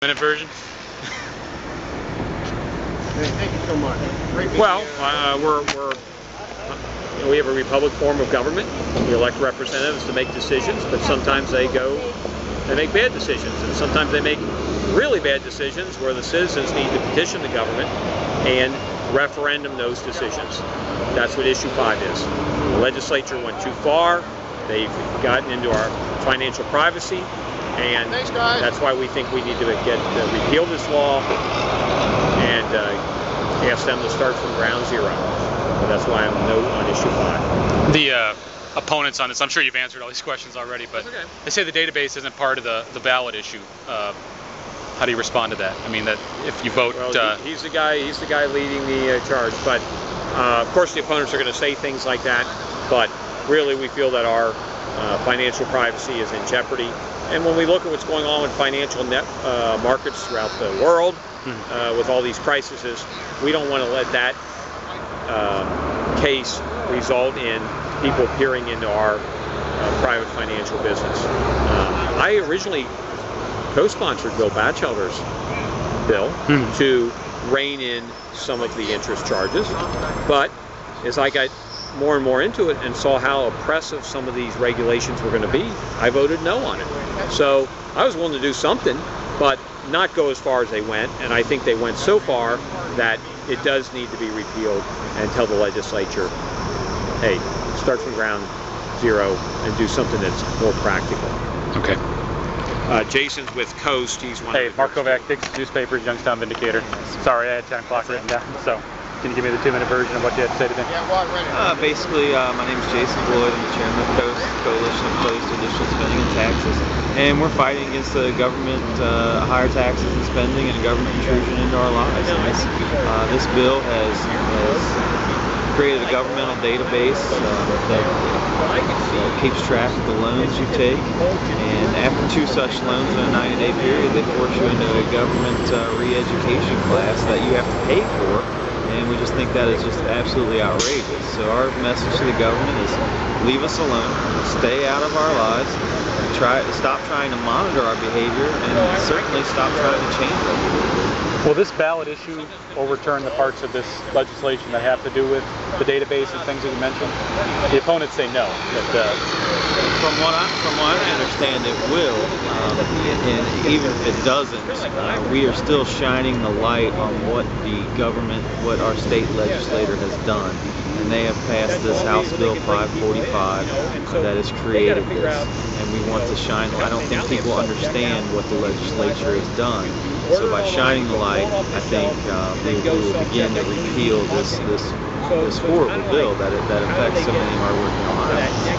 Minute version. Thank you so much. Well, we have a republic form of government. We elect representatives to make decisions, but sometimes they make bad decisions, and sometimes they make really bad decisions where the citizens need to petition the government and referendum those decisions. That's what issue 5 is. The legislature went too far. They've gotten into our financial privacy, and that's why we think we need to repeal this law and ask them to start from ground zero. So that's why I'm no on issue 5. The opponents on this, I'm sure you've answered all these questions already, but okay. They say the database isn't part of the ballot issue. How do you respond to that? I mean, that if you vote, well, he's the guy leading the charge. But of course, the opponents are going to say things like that. But really, we feel that our financial privacy is in jeopardy. And when we look at what's going on with financial markets throughout the world, with all these crises, we don't want to let that case result in people peering into our private financial business. I originally co-sponsored Bill Batchelder's bill to rein in some of the interest charges, but as I got more and more into it and saw how oppressive some of these regulations were going to be, I voted no on it. So I was willing to do something, but not go as far as they went, and I think they went so far that it does need to be repealed and tell the legislature, hey, start from ground zero and do something that's more practical. Okay. Jason's with Coast. He's one Hey, of the Mark Kovac, Dix Newspapers, Youngstown Vindicator. Sorry, I had 10 o'clock written down, so can you give me the 2-minute version of what you had to say today? Basically, my name is Jason Floyd. I'm the chairman of Coast, Coalition Opposed to Additional Spending and Taxes. And we're fighting against the government higher taxes and spending and government intrusion into our lives. And this bill has created a governmental database that keeps track of the loans you take, and after 2 such loans in a 90-day period, they force you into a government re-education class that you have to pay for, and we just think that is just absolutely outrageous. So our message to the government is leave us alone, stay out of our lives, stop trying to monitor our behavior, and certainly stop trying to change our behavior. Will this ballot issue overturn the parts of this legislation that have to do with the database and things that you mentioned? The opponents say no. But, from what I understand, it will. And even if it doesn't, we are still shining the light on what what our state legislator has done. And they have passed this House Bill 545 that has created this. And we want to shine. I don't think people understand what the legislature has done. So by shining the light, I think we will begin to repeal this horrible bill that affects so many hardworking Ohioans.